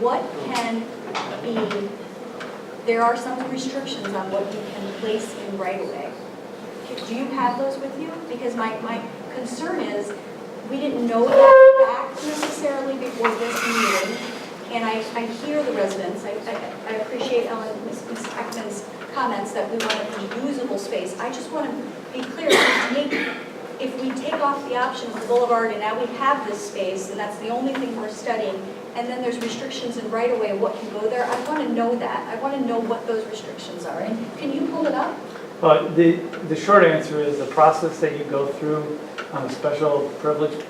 what can be, there are some restrictions on what you can place in right-of-way. Do you have those with you? Because my concern is, we didn't know that fact necessarily before this meeting, and I hear the residents. I appreciate Ms. Ekman's comments that we want a usable space. I just want to be clear, if we take off the option of the boulevard and now we have this space and that's the only thing we're studying, and then there's restrictions in right-of-way of what can go there, I want to know that. I want to know what those restrictions are. And can you pull it up? The short answer is the process that you go through on a special privilege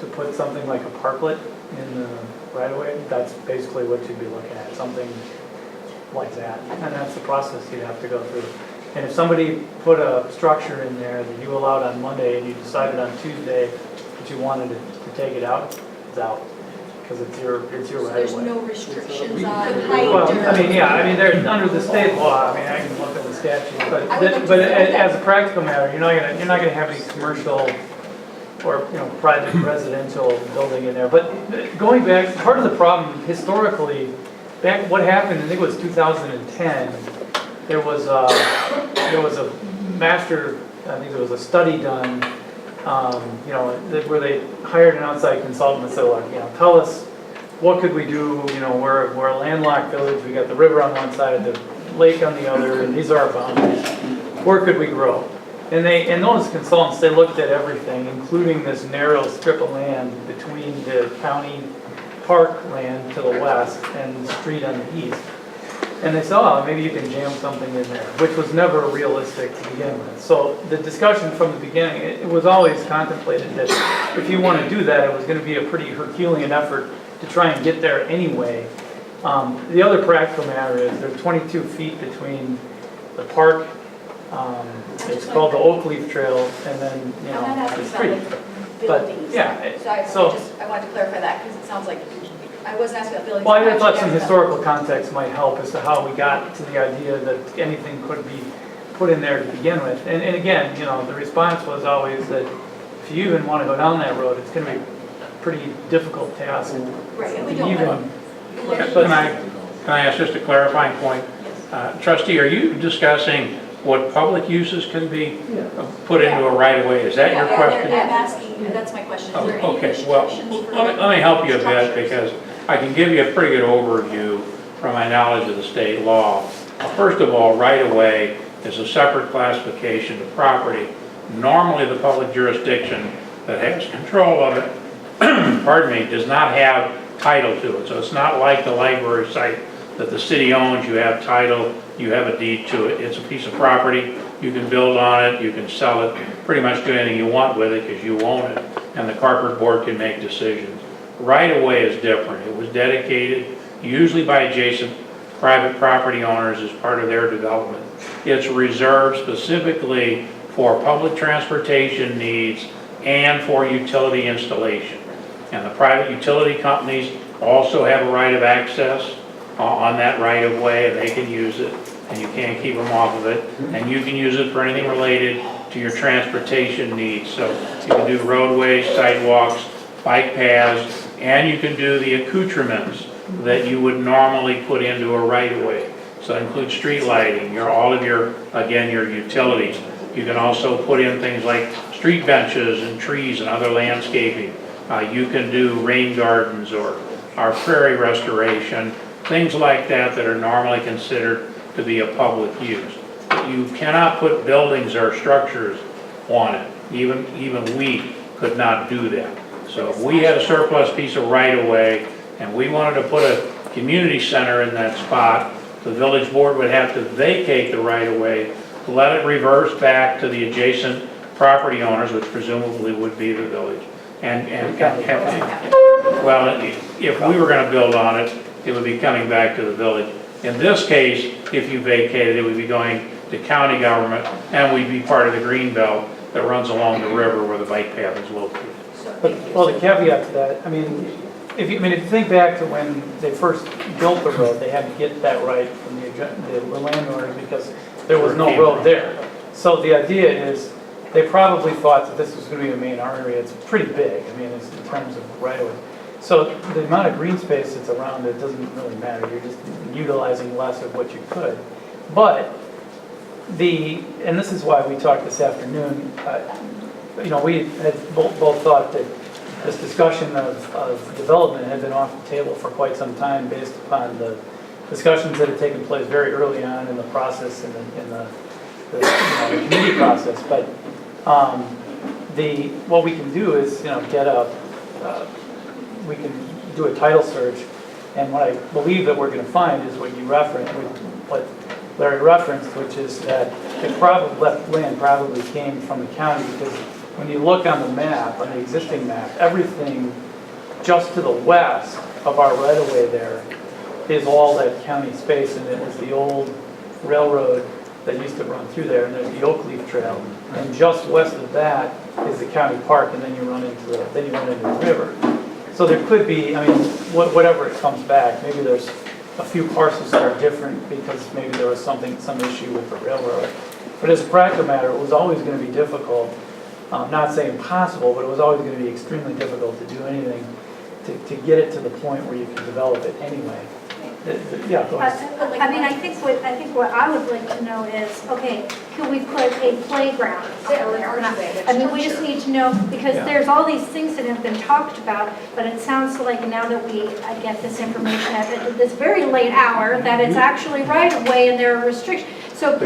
to put something like a parklet in the right-of-way, that's basically what you'd be looking at, something like that. And that's the process you'd have to go through. And if somebody put a structure in there that you allowed on Monday and you decided on Tuesday that you wanted to take it out, it's out. Because it's your right-of-way. There's no restrictions on height? Well, they're under the state law. I can look at the statute, but as a practical matter, you're not going to have any commercial or private residential building in there. But going back, part of the problem historically, back what happened, I think it was 2010. There was a master, I think there was a study done. Where they hired an outside consultant and said, well, tell us what could we do, we're a landlocked village, we got the river on one side, the lake on the other, and these are our boundaries. Where could we grow? And those consultants, they looked at everything, including this narrow strip of land between the county park land to the west and the street on the east. And they said, maybe you can jam something in there, which was never realistic to begin with. So the discussion from the beginning, it was always contemplated that if you want to do that, it was going to be a pretty Herculean effort to try and get there anyway. The other practical matter is there's 22 feet between the park, it's called the Oak Leaf Trail, and then, the street. But, yeah. So I wanted to clarify that because it sounds like I wasn't asking about buildings. Well, I thought some historical context might help as to how we got to the idea that anything could be put in there to begin with. And again, the response was always that if you even want to go down that road, it's going to be a pretty difficult task. Right, and we don't know. Can I ask just a clarifying point? Trustee, are you discussing what public uses can be put into a right-of-way? Is that your question? I'm asking, that's my question. Is there any Okay, well, let me help you a bit because I can give you a pretty good overview from my knowledge of the state law. First of all, right-of-way is a separate classification of property. Normally, the public jurisdiction that has control of it, pardon me, does not have title to it. So it's not like the library site that the city owns. You have title, you have a deed to it. It's a piece of property. You can build on it, you can sell it, pretty much do anything you want with it because you own it, and the corporate board can make decisions. Right-of-way is different. It was dedicated usually by adjacent private property owners as part of their development. It's reserved specifically for public transportation needs and for utility installation. And the private utility companies also have a right of access on that right-of-way, and they can use it, and you can't keep them off of it. And you can use it for anything related to your transportation needs. So you can do roadways, sidewalks, bike paths, and you can do the accoutrements that you would normally put into a right-of-way. So that includes street lighting, all of your utilities. You can also put in things like street benches and trees and other landscaping. You can do rain gardens or prairie restoration, things like that that are normally considered to be a public use. You cannot put buildings or structures on it. Even we could not do that. So if we had a surplus piece of right-of-way and we wanted to put a community center in that spot, the village board would have to vacate the right-of-way, let it reverse back to the adjacent property owners, which presumably would be the village. Well, if we were going to build on it, it would be coming back to the village. In this case, if you vacated, it would be going to county government, and we'd be part of the green belt that runs along the river where the bike path is located. Well, the caveat to that, if you think back to when they first built the road, they had to get that right from the landowners because there was no road there. So the idea is they probably thought that this was going to be the main artery. It's pretty big. It's in terms of right of way. So the amount of green space that's around it doesn't really matter, you're just utilizing less of what you could. But and this is why we talked this afternoon, we had both thought that this discussion of development had been off the table for quite some time based upon the discussions that had taken place very early on in the process, in the committee process. But what we can do is, we can do a title search, and what I believe that we're going to find is what you referenced, what Larry referenced, which is that the left land probably came from the county, because when you look on the map, on the existing map, everything just to the west of our right-of-way there is all that county space, and it was the old railroad that used to run through there, and there's the Oak Leaf Trail, and just west of that is the county park, and then you run into the river. So there could be, whatever it comes back, maybe there's a few parcels that are different because maybe there was some issue with the railroad. But as a practical matter, it was always going to be difficult, not saying impossible, but it was always going to be extremely difficult to do anything to get it to the point where you can develop it anyway. Yeah, go ahead. I think what I would like to know is, okay, could we put a playground there or not? We just need to know, because there's all these things that have been talked about, but it sounds like now that I get this information at this very late hour, that it's actually right of way and there are restrictions. So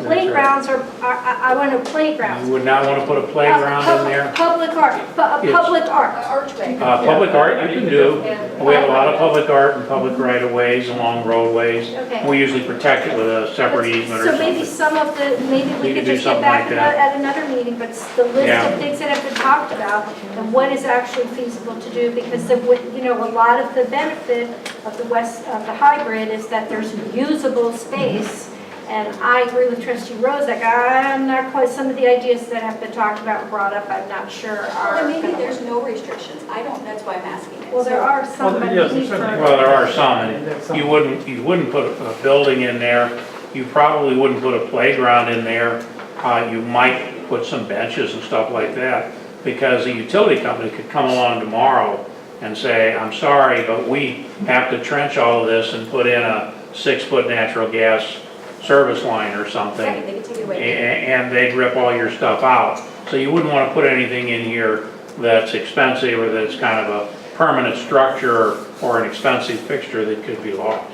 playgrounds are, I want a playground. You would not want to put a playground in there? Public art, public art. Archway. Public art you can do. We have a lot of public art and public right-of-ways along roadways. Okay. We usually protect it with a separate easement or So something. maybe some of maybe we You could could do just get something back like that. at another meeting, but the list Yeah. of things that have been talked about and what is actually feasible to do, because a lot of the benefit of the hybrid is that there's usable space. And I agree with Trustee Rozak. I'm not quite, some of the ideas that have been talked about and brought up, I'm not sure are. Or maybe there's no restrictions. That's why I'm asking it. Well, there are some, but yes, we need certainly. for. Well, there are some, and you wouldn't put a building in there. You probably wouldn't put a playground in there. You might put some benches and stuff like that, because a utility company could come along tomorrow and say, I'm sorry, but we have to trench all of this and put in a 6-foot natural gas service line or something, Right, they could take it away. and they'd rip all your stuff out. So you wouldn't want to put anything in here that's expensive or that's kind of a permanent structure or an expensive fixture that could be lost.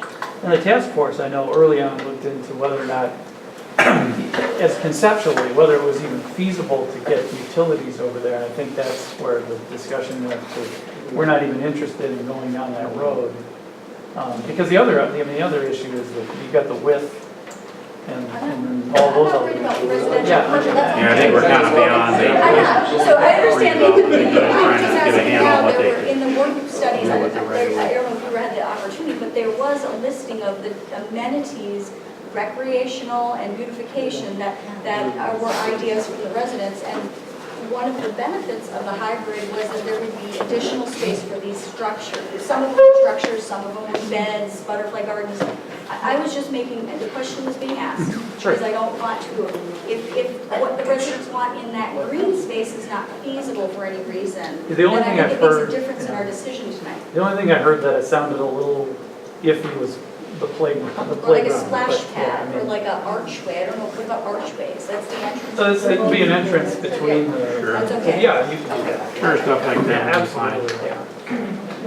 And the task force, I know early on looked into whether or not, as conceptually, whether it was even feasible to get utilities over there. And I think that's where the discussion went to. We're not even interested in going down that road. Because the other issue is that you've got the width and all those other issues. Yeah, I think we're kind of beyond the. So I understand Trying to the get a handle on what they there were, in the work studies, I don't know if you had the opportunity, but there was a listing of the amenities, recreational and beautification that were ideas from the residents. And one of the benefits of the hybrid was that there would be additional space for these structures. Some of them were structures, some of them were beds, butterfly gardens. I was just making, the question was being asked, because I don't want to, if what the residents want in that green space is not feasible for any reason, The only then thing I think I've it heard, makes a difference in our decision tonight. The only thing I heard that it sounded a little iffy was the playground. Or like a splash pad, or like an archway, I don't know, what about archways? That's the entrance. So it would be an entrance between the. That's okay. Yeah, you can do that. Sure, stuff like Yeah, that. That's fine. absolutely, yeah.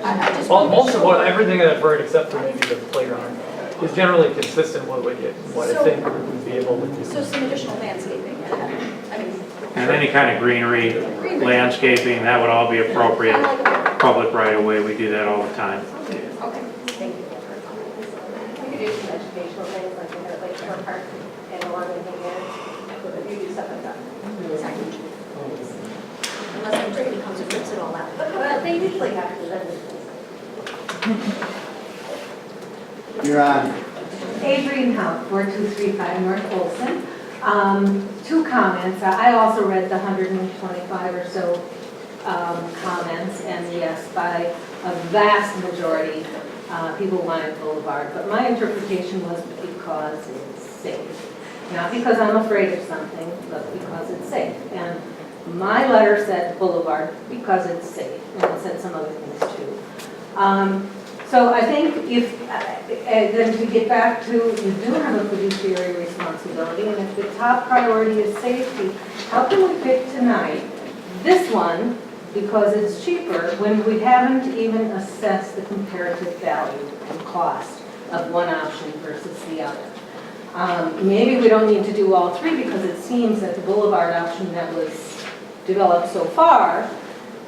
I just want to Most make of sure. everything that I've heard, except for maybe the playground, is generally consistent with what I think we would be able to do. So some additional landscaping, And any kind of greenery, landscaping, that would all be appropriate. I like that. Public right of way, we do that all the time. Okay, thank you. You could do some educational things, like you have like Shore Park and along the thing there, if you do stuff like that. Unless somebody comes and rips it all out. Well, they usually have to, then. You're on. Adrian Houck, 4235 North Olson. Two comments. I also read the 125 or so comments, and yes, by a vast majority, people wanted Boulevard. But my interpretation was because it's safe. Not because I'm afraid of something, but because it's safe. And My letter said Boulevard because it's safe, and it said some other things too. So I think if, then to get back to, you do have a fiduciary responsibility, and if the top priority is safety, how can we pick tonight this one because it's cheaper when we haven't even assessed the comparative value and cost of one option versus the other? Maybe we don't need to do all three because it seems that the Boulevard option that was developed so far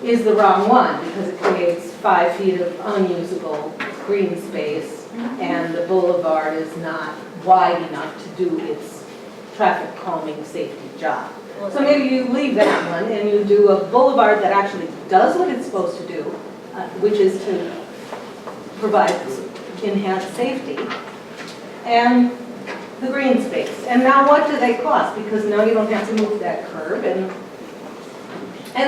is the wrong one because it creates 5 feet of unusable green space and the Boulevard is not wide enough to do its traffic calming safety job. So maybe you leave that one and you do a Boulevard that actually does what it's supposed to do, which is to provide enhanced safety, and the green space. And now what do they cost? Because now you don't have to move that curb and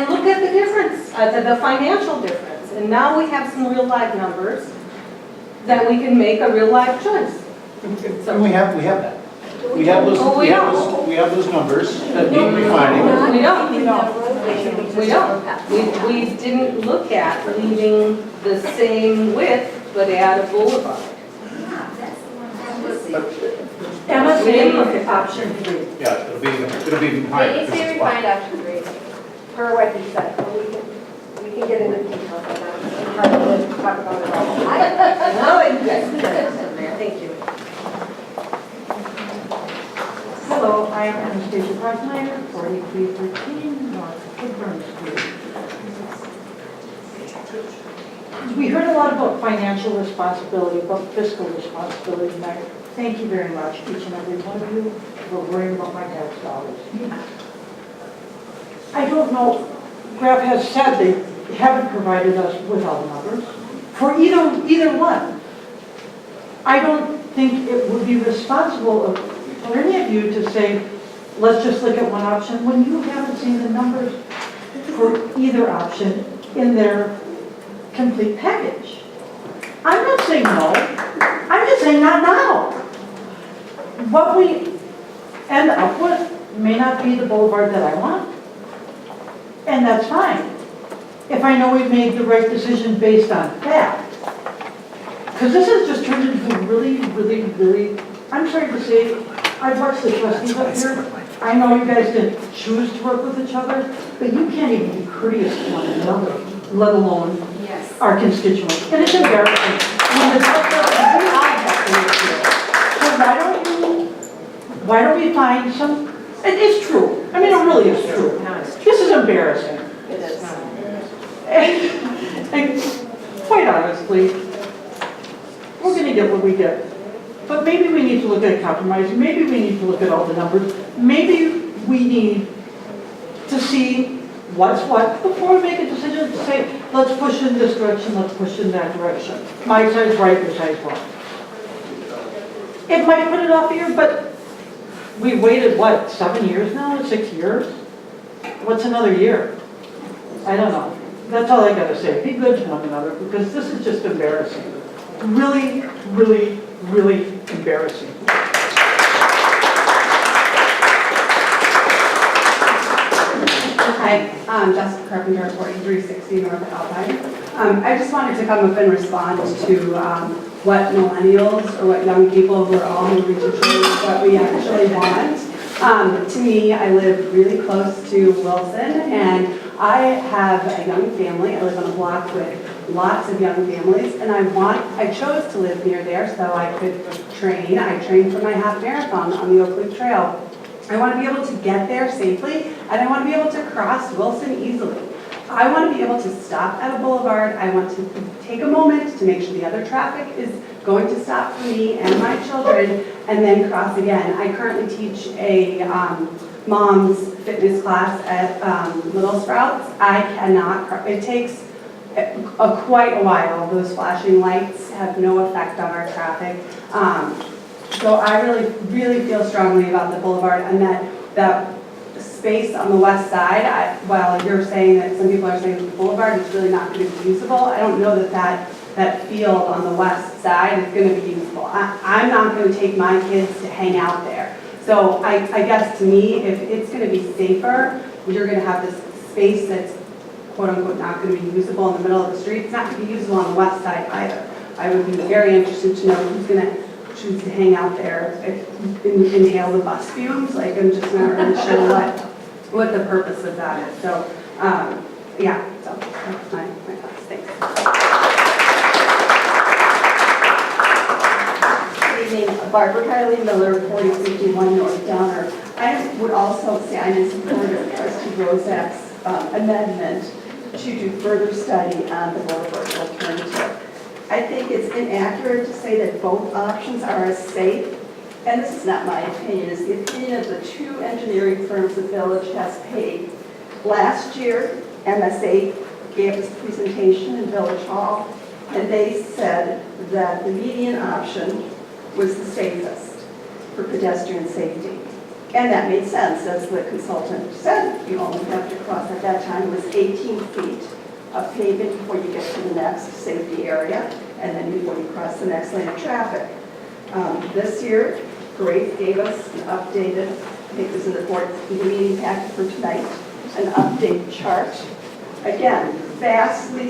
look at the difference, the financial difference. And now we have some real life numbers that we can make a real life choice. And we have that. We have those numbers that need refining. We don't. We don't. We don't. We didn't look at leaving the same width but add a boulevard. Emma, we didn't look at option 3. Yeah, it'll be higher. When you say refined option 3, per what you said, but we can get into details on that. It's hard to talk about it all. Thank you. Hello, I am Anastasia Krasmeyer, 4313 North Woodburn Street. We heard a lot about financial responsibility, about fiscal responsibility tonight. Thank you very much, each and every one of you, for worrying about my tax dollars. I don't know, Graf has said they haven't provided us with all the numbers for either one. I don't think it would be responsible for any of you to say, let's just look at one option, when you haven't seen the numbers for either option in their complete package. I'm not saying no, I'm just saying not now. What we end up with may not be the boulevard that I want, and that's fine. If I know we've made the right decision based on fact. Because this has just turned into really, I'm sorry to say, I've watched the trustees up here. I know you guys didn't choose to work with each other, but you can't even be courteous to one another, let alone our constituents. And it's embarrassing. When the we all have to live here. So why don't we find some, it's true. I mean, it really is true. This is embarrassing. It is. And quite honestly, we're going to get what we get. But maybe we need to look at compromise. Maybe we need to look at all the numbers. Maybe we need to see what's what before we make a decision to say, let's push in this direction, let's push in that direction. My side's right, your side's wrong. It might put it off a year, but we waited, what, 7 years now, 6 years? What's another year? I don't know. That's all I gotta say. Be good to one another, because this is just embarrassing. Really, really, really embarrassing. Hi, I'm Jessica Carpenter, 4360 North Alpine. I just wanted to come up and respond to what millennials or what young people who are all moving to choose what we actually want. To me, I live really close to Wilson, and I have a young family. I live on a block with lots of young families, and I chose to live near there so I could train. I trained for my half marathon on the Oak Leaf Trail. I want to be able to get there safely, and I want to be able to cross Wilson easily. I want to be able to stop at a boulevard. I want to take a moment to make sure the other traffic is going to stop for me and my children, and then cross again. I currently teach a mom's fitness class at Little Sprouts. I cannot, it takes quite a while. Those flashing lights have no effect on our traffic. So I really feel strongly about the boulevard, and that space on the west side, while you're saying that some people are saying the boulevard is really not going to be usable, I don't know that field on the west side is going to be usable. I'm not going to take my kids to hang out there. So I guess to me, if it's going to be safer you're gonna have this space that's quote unquote not gonna be usable in the middle of the street. It's not gonna be usable on the west side either. I would be very interested to know who's gonna choose to hang out there, inhale the bus fumes. Like, I'm just not really sure what the purpose of that is. So, yeah, so that's my thoughts. Thanks. Good evening, Barbara Kylie Miller, 4051 North Downer. I would also say I'm in support of Trustee Rozak's amendment to do further study on the boulevard alternative. I think it's inaccurate to say that both options are as safe, and this is not my opinion, it's the opinion of the two engineering firms the village has paid. Last year, MSA gave us a presentation in Village Hall, and they said that the median option was the safest for pedestrian safety. And that made sense, as the consultant said. You only have to cross, at that time, it was 18 feet of pavement before you get to the next safety area, and then before you cross the next lane of traffic. This year, Grace gave us an updated, I think this is the meeting packet for tonight, an updated chart. Again, vastly